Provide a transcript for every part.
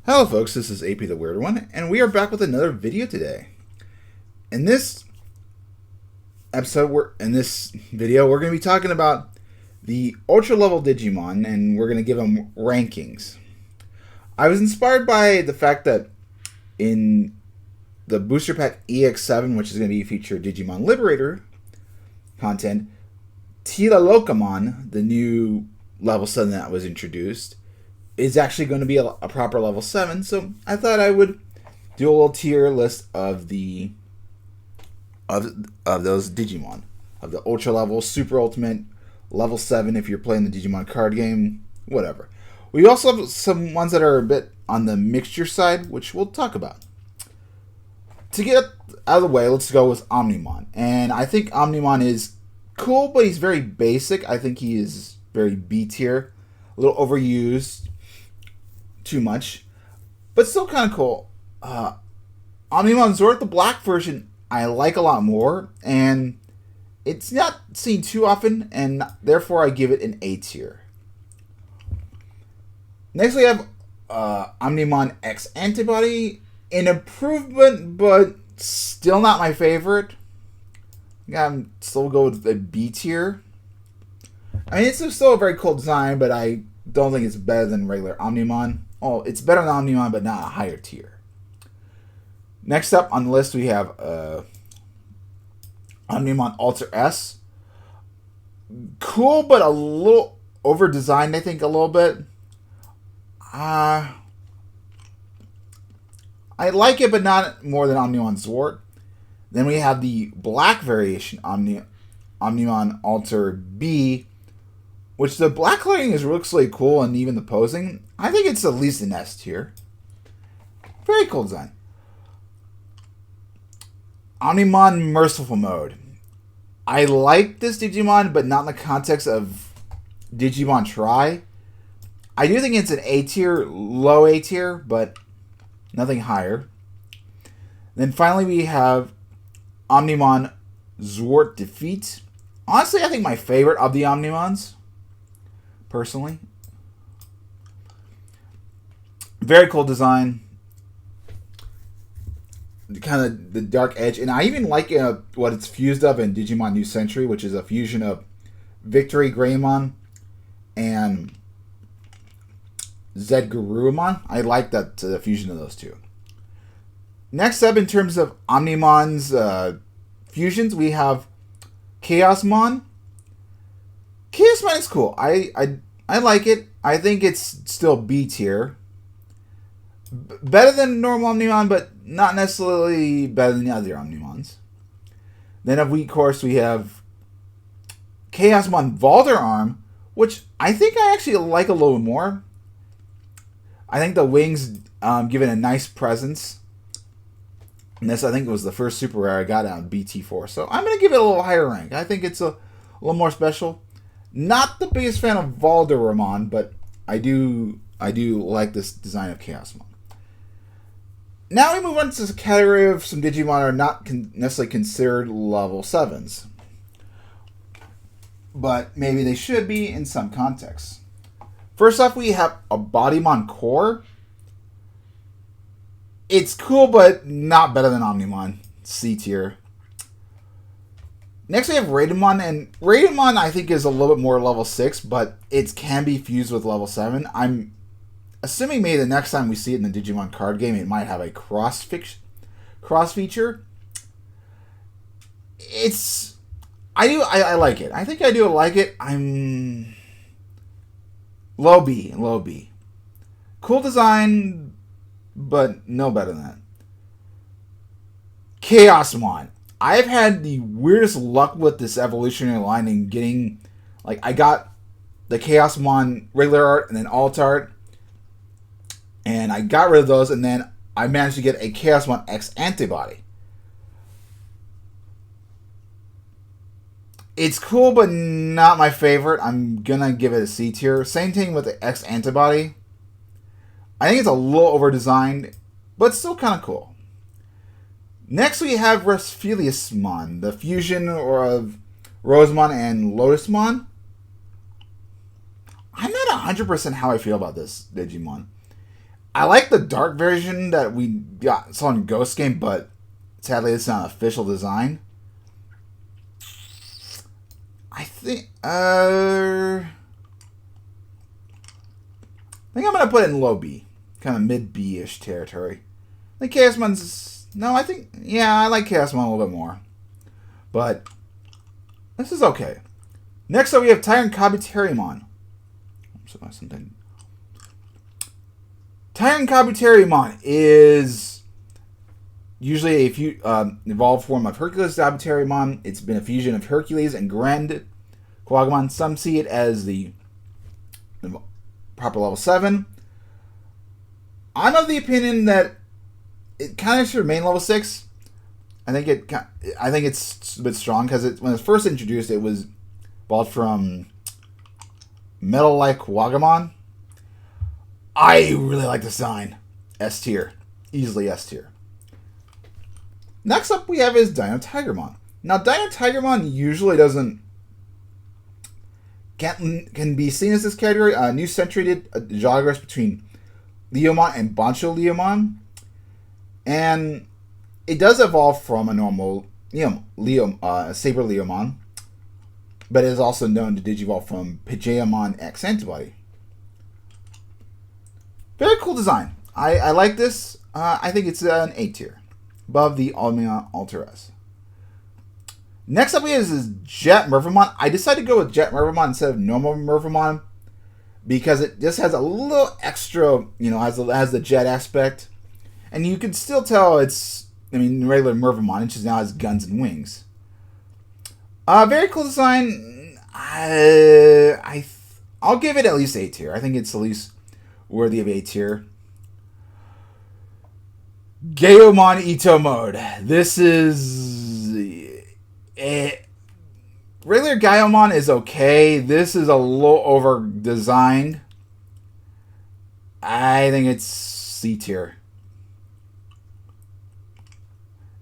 Hello folks, this is AP the Weird One, and we are back with another video today. In this video, we're going to be talking about the ultra level Digimon, and we're going to give them rankings. I was inspired by the fact that in the Booster Pack EX7, which is going to be featured Digimon Liberator content, Erlangmon, the new level 7 that was introduced, is actually going to be a proper level 7, so I thought I would do a little tier list of the of those Digimon, of the ultra level, super ultimate, level 7 if you're playing the Digimon card game, whatever. We also have some ones that are a bit on the mixture side, which we'll talk about. To get out of the way, let's go with Omnimon. And I think Omnimon is cool, but he's very basic. I think he is very B tier, a little overused, too much, but still kind of cool. Omnimon Zord, the black version, I like a lot more, and it's not seen too often, and therefore I give it an A tier. Next we have Omnimon X Antibody, an improvement, but still not my favorite. I'm still go with the B tier. I mean, it's still a very cool design, but I don't think it's better than regular Omnimon. Oh, it's better than Omnimon, but not a higher tier. Next up on the list, we have Omnimon Alter S. Cool, but a little over-designed, I think, a little bit. I like it, but not more than Omnimon Zord. Then we have the black variation, Omnimon Alter B, which the black coloring is really cool, and even the posing, I think it's at least an S tier. Very cool design. Omnimon Merciful Mode. I like this Digimon, but not in the context of Digimon Try. I do think it's an A tier, low A tier, but nothing higher. Then finally we have Omnimon Zord Defeat. Honestly, I think my favorite of the Omnimons, personally. Very cool design. Kind of the dark edge. And I even like what it's fused of in Digimon New Century, which is a fusion of Victory Greymon and Zedgarurumon. I like that the fusion of those two. Next up, in terms of Omnimon's fusions, we have Chaosmon. Chaosmon is cool. I like it. I think it's still B tier. Better than normal Omnimon, but not necessarily better than the other Omnimons. Then, of course, we have Chaosmon Valderarm, which I think I actually like a little more. I think the wings give it a nice presence. And this, I think, was the first super rare I got out of BT4. So I'm going to give it a little higher rank. I think it's a little more special. Not the biggest fan of Valderarm, but I do like this design of Chaosmon. Now we move on to the category of some Digimon are not necessarily considered level 7s. But maybe they should be in some contexts. First off, we have a Bodymon Core. It's cool, but not better than Omnimon. C tier. Next we have Raidamon, and Raidamon I think is a little bit more level 6, but it can be fused with level 7. I'm assuming maybe the next time we see it in the Digimon card game, it might have a cross feature. I like it. I think I do like it. I'm low B. Cool design, but no better than that. Chaosmon. I've had the weirdest luck with this evolutionary line in getting, I got the Chaosmon regular art and then alt art, and I got rid of those, and then I managed to get a Chaosmon X Antibody. It's cool, but not my favorite. I'm gonna give it a C tier. Same thing with the X Antibody. I think it's a little over-designed, but still kind of cool. Next, we have Respheliusmon, the fusion of Rosemon and Lotusmon. I'm not 100% how I feel about this Digimon. I like the dark version that we saw in Ghost Game, but sadly it's not an official design. I think I think I'm gonna put it in low B, kind of mid B-ish territory. I think Chaosmon's I like Chaosmon a little bit more, but this is okay. Next up, we have Tyrant Kabuterimon. Something. Tyrant Kabuterimon is usually a evolved form of Hercules Kabuterimon. It's been a fusion of Hercules and Grand Quagamon. Some see it as the proper level 7. I'm of the opinion that it kind of should remain level 6. I think it's a bit strong because when it was first introduced, it was evolved from Metal-like Quagamon. I really like the design. S tier. Easily S tier. Next up we have is Dino Tigermon. Now Dino Tigermon usually can be seen as this category. New Century did a joggers between Leomon and Bancho Leomon. And it does evolve from a normal Saber Leomon. But it is also known to digivolve from Pajaamon X Antibody. Very cool design. I like this. I think it's an A tier. Above the Almia Alteres. Next up we have is Jet Mervamon. I decided to go with Jet Mervamon instead of normal Mervamon because it just has a little extra, has the jet aspect. And you can still tell regular Mervamon, it just now has guns and wings. Very cool design. I'll give it at least A tier. I think it's at least worthy of A tier. Gaomon Ito mode. This is regular Gaomon is okay. This is a little over designed. I think it's C tier.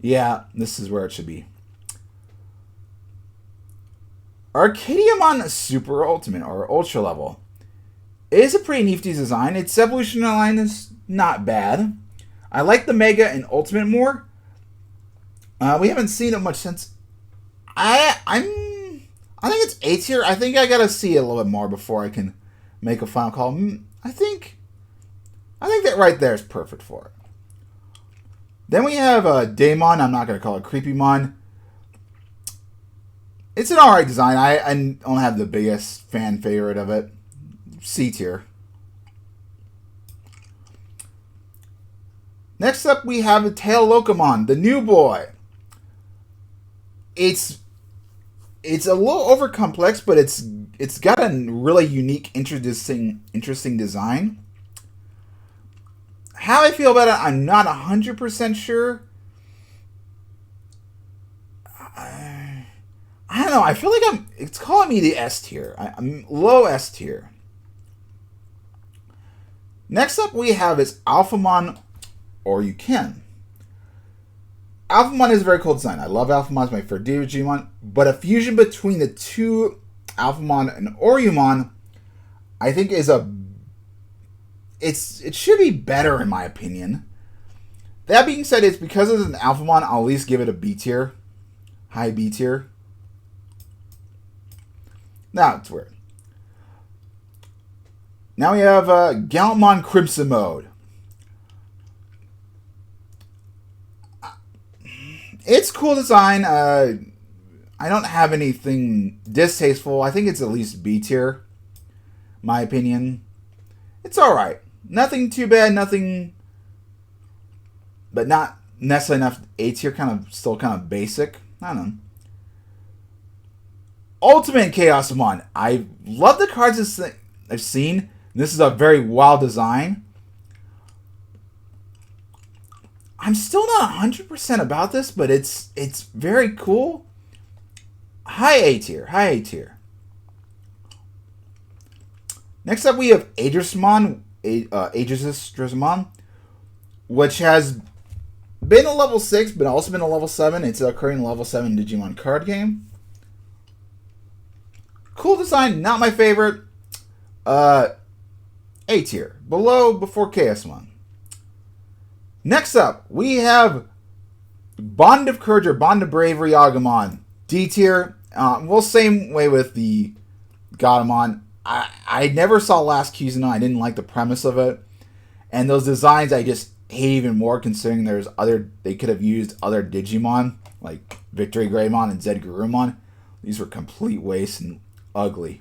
Yeah, this is where it should be. Arcadiamon Super Ultimate, or Ultra Level. It is a pretty nifty design. Its evolution line is not bad. I like the Mega and Ultimate more. We haven't seen it much since. I think it's A tier. I think I gotta see it a little bit more before I can make a final call. I think that right there is perfect for it. Then we have Daemon. I'm not gonna call it Creepymon. It's an alright design. I don't have the biggest fan favorite of it. C tier. Next up, we have the Tail Locomon, the new boy. It's a little over complex, but it's got a really unique, interesting design. How I feel about it, I'm not 100% sure. I don't know. I feel like it's calling me the S tier. I'm low S tier. Next up, we have is Alphamon, or you can. Alphamon is a very cool design. I love Alphamon. It's my favorite Digimon. But a fusion between the two, Alphamon and Oriyumon, I think it should be better in my opinion. That being said, it's because it's an Alphamon, I'll at least give it a B tier. High B tier. Now it's weird. Now we have Gallantmon Crimson mode. It's cool design. I don't have anything distasteful. I think it's at least B tier. My opinion. It's alright. Nothing too bad, nothing, but not necessarily enough A tier, still kind of basic. I don't know. Ultimate Chaosmon. I love the cards I've seen. This is a very wild design. I'm still not 100% about this, but it's very cool. High A tier. High A tier. Next up, we have Aegismon, which has been a level 6, but also been a level 7. It's a current level 7 Digimon card game. Cool design, not my favorite. A tier. Before Chaosmon. Next up, we have Bond of Courage or Bond of Bravery Agumon. D tier. Well, same way with the Godamon. I never saw Last Cuisinart. I didn't like the premise of it. And those designs I just hate even more, considering they could have used other Digimon, like Victory Greymon and Zed Garurumon. These were complete waste and ugly.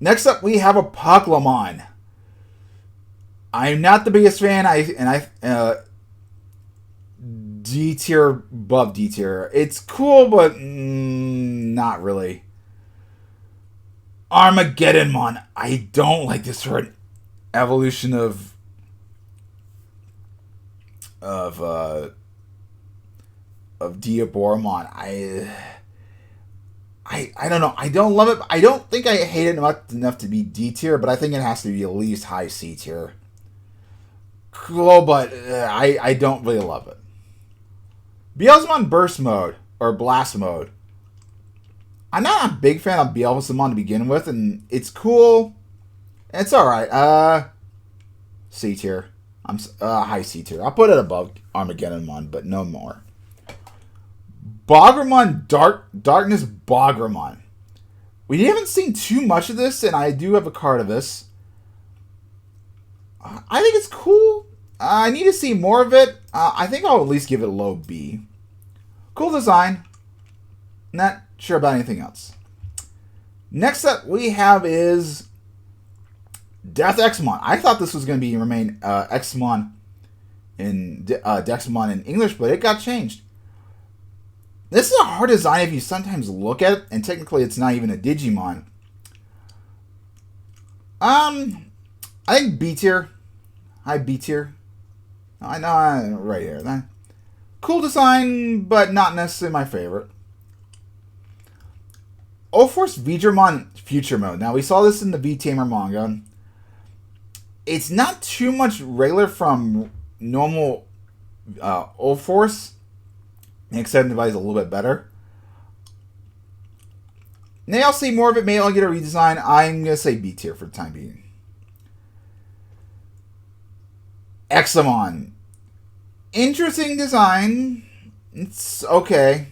Next up, we have a Pucklemon. I'm not the biggest fan. D tier above D tier. It's cool, but not really. Armageddonmon. I don't like this for an evolution of Diaboromon. I don't know. I don't love it. I don't think I hate it enough to be D tier, but I think it has to be at least high C tier. Cool, but I don't really love it. Beelzemon Burst Mode or Blast Mode. I'm not a big fan of Beelzemon to begin with, and it's cool. It's alright. C tier. I'm high C tier. I'll put it above Armageddonmon, but no more. Bogramon Darkness Bogramon. We haven't seen too much of this, and I do have a card of this. I think it's cool. I need to see more of it. I think I'll at least give it a low B. Cool design. Not sure about anything else. Next up we have is Death Exmon. I thought this was going to remain Exmon in Dexmon in English, but it got changed. This is a hard design if you sometimes look at it, and technically it's not even a Digimon. I think B tier. High B tier. I know, right here. Cool design, but not necessarily my favorite. O-Force Vidramon Future Mode. Now, we saw this in the V-Tamer manga. It's not too much regular from normal O-Force. Except the body's a little bit better. Maybe I'll see more of it. Maybe I'll get a redesign. I'm going to say B tier for the time being. Examon. Interesting design. It's okay.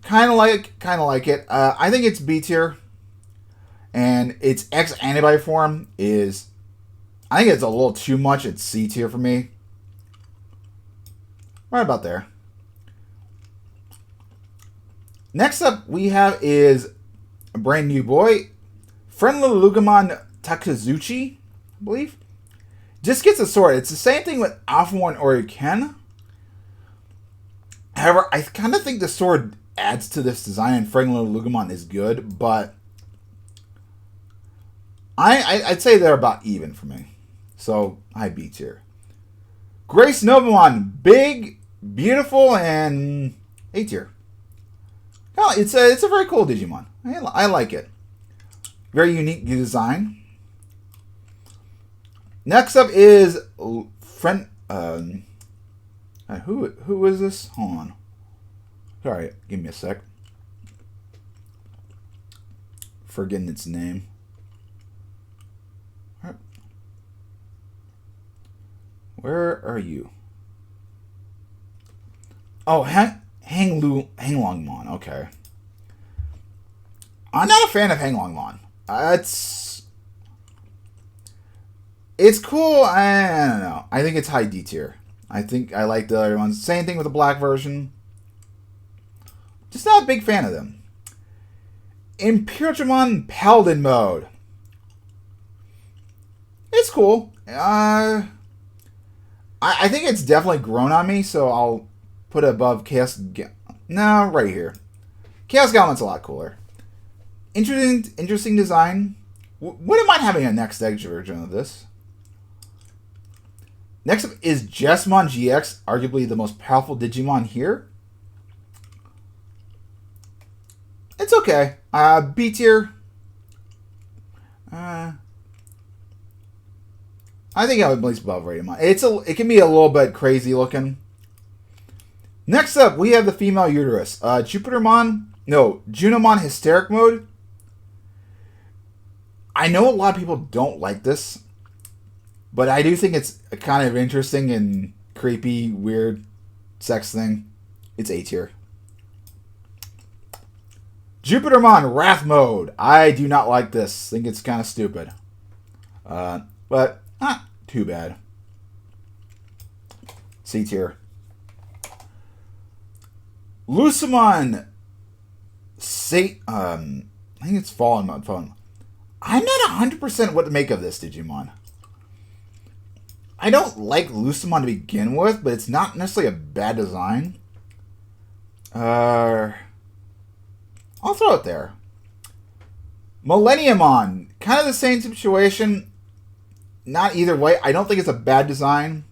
Kind of like it. I think it's B tier. And its X antibody form is... I think it's a little too much. It's C tier for me. Right about there. Next up we have is a brand new boy. Erlangmon Takazuchi, I believe. Just gets a sword. It's the same thing with Alphamon Oriken. However, I kind of think the sword adds to this design, and Erlangmon is good, but I'd say they're about even for me. So, high B tier. Grace Novamon, big, beautiful, and A tier. It's a very cool Digimon. I like it. Very unique design. Next up is friend. Who is this? Hold on. Sorry, give me a sec. Forgetting its name. Where are you? Oh, Erlangmon. Okay. I'm not a fan of Erlangmon. It's cool. I don't know. I think it's high D tier. I think I like the other ones. Same thing with the black version. Just not a big fan of them. Imperialmon Paladin mode. It's cool. I think it's definitely grown on me, so I'll put it above Chaos... No, right here. Chaos Gallant's a lot cooler. Interesting design. Wouldn't mind having a next edge version of this. Next up is Jesmon GX, arguably the most powerful Digimon here. It's okay. B tier. I think I would place above Raidamon. It can be a little bit crazy looking. Next up, we have the female uterus. Junimon Hysteric mode. I know a lot of people don't like this. But I do think it's kind of interesting and creepy, weird sex thing. It's A tier. Jupitermon Wrath Mode. I do not like this. Think it's kind of stupid. But not too bad. C tier. Lucimon. I think it's Fallen on phone. I'm not 100% what to make of this Digimon. I don't like Lucimon to begin with, but it's not necessarily a bad design. I'll throw it there. Millenniumon. Kind of the same situation. Not either way. I don't think it's a bad design.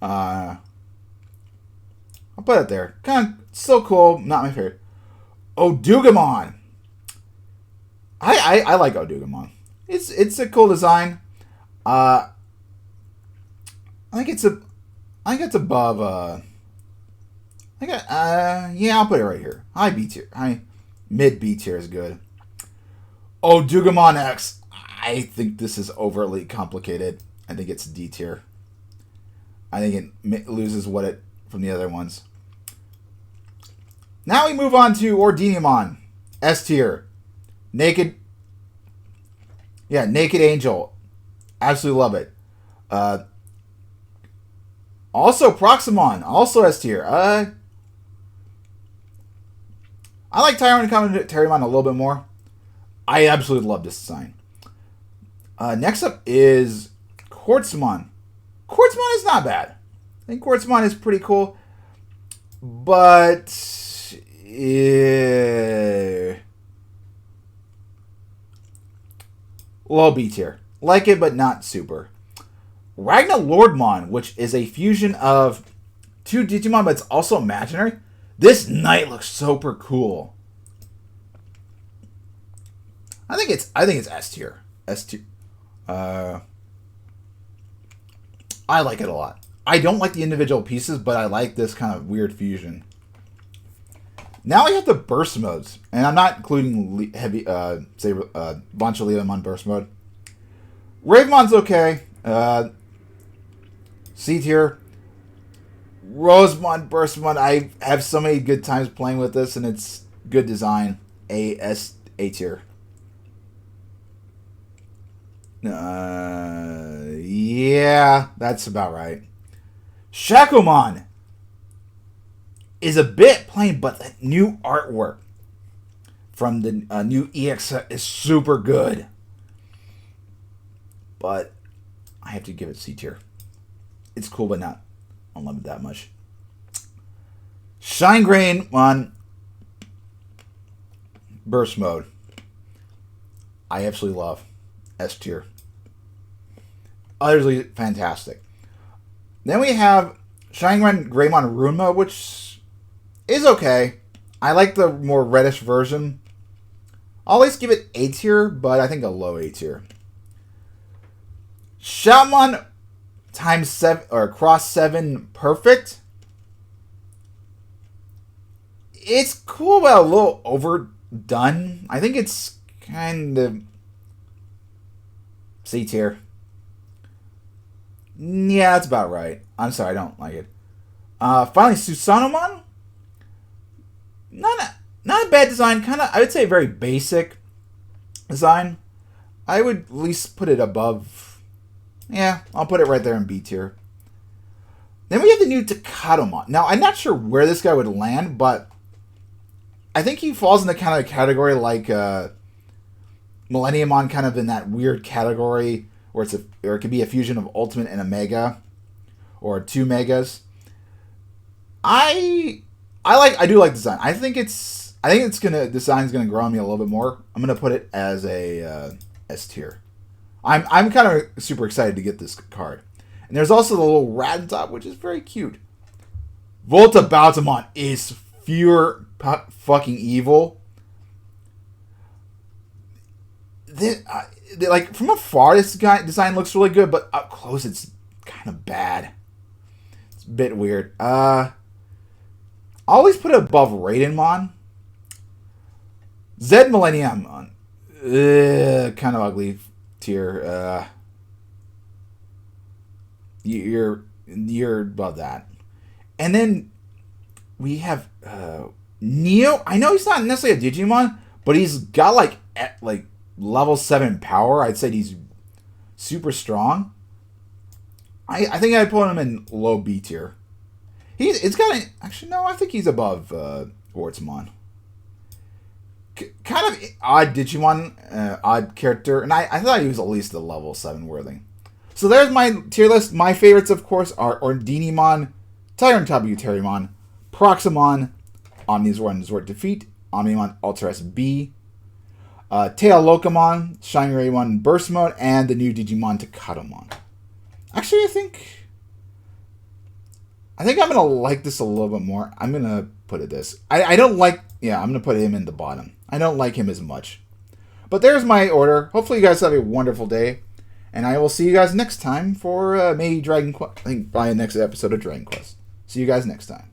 I'll put it there. Kind of still cool. Not my favorite. Odugamon. I like Odugamon. It's a cool design. I think it's above. Yeah, I'll put it right here. High B tier. High mid B tier is good. Odugamon X. I think this is overly complicated. I think it's D tier. I think it loses what it from the other ones. Now we move on to Ordinimon. S tier. Naked Angel. Absolutely love it. Also Proximon. Also S tier. I like Tyrannomon a little bit more. I absolutely love this design. Next up is Quartzmon. Quartzmon is not bad. I think Quartzmon is pretty cool. But low B tier. Like it, but not super. Ragnalordmon, which is a fusion of two Digimon, but it's also imaginary. This knight looks super cool. I think it's S tier. S tier. I like it a lot. I don't like the individual pieces, but I like this kind of weird fusion. Now we have the burst modes, and I'm not including heavy, Bancho Leomon burst mode. Ravemon's okay. C tier. Rosemon Burstmon. I have so many good times playing with this, and it's good design. A tier. Yeah, that's about right. Shakomon is a bit plain, but the new artwork from the new EX is super good. But I have to give it C tier. It's cool, but not. I don't love it that much. Shine Grain on burst mode. I absolutely love. S tier. Utterly fantastic. Then we have Shine Greymon Rune mode, which is okay. I like the more reddish version. I'll always give it A tier, but I think a low A tier. Shoutmon times 7 or cross 7 perfect. It's cool, but a little overdone. I think it's kind of C tier. Yeah, that's about right. I'm sorry, I don't like it. Finally, Susanomon. Not a bad design. Kind of, I would say, very basic design. I would at least put it above. Yeah, I'll put it right there in B tier. Then we have the new Takatomon. Now, I'm not sure where this guy would land, but I think he falls in the kind of category like Millenniumon, kind of in that weird category where it could be a fusion of Ultimate and a Mega, or two Megas. I do like design. I think design's gonna grow on me a little bit more. I'm gonna put it as a S tier. I'm kind of super excited to get this card. And there's also the little rat on top, which is very cute. Volta Bautamon is pure fucking evil. Like from afar, this guy design looks really good, but up close, it's kind of bad. It's a bit weird. I always put it above Raidenmon. Zed Millenniumon, kind of ugly tier. you're above that. And then we have Neo. I know he's not necessarily a Digimon, but he's got like level 7 power. I'd say he's super strong. I think I'd put him in low B tier. It's got actually no. I think he's above Ortsmon. Kind of odd Digimon, odd character, and I thought he was at least a level 7 worthy. So there's my tier list. My favorites, of course, are Ordinimon, Tyrantobutarimon, Proximon, Omnizord and Zord Defeat, Omnimon Ultra SB, Tail Locomon, Shiny Raymon Burst Mode, and the new Digimon Takatomon. Actually, I think I'm gonna like this a little bit more. I'm gonna put it this. I don't like. Yeah, I'm gonna put him in the bottom. I don't like him as much. But there's my order. Hopefully, you guys have a wonderful day, and I will see you guys next time for maybe Dragon Quest. I think by the next episode of Dragon Quest. See you guys next time.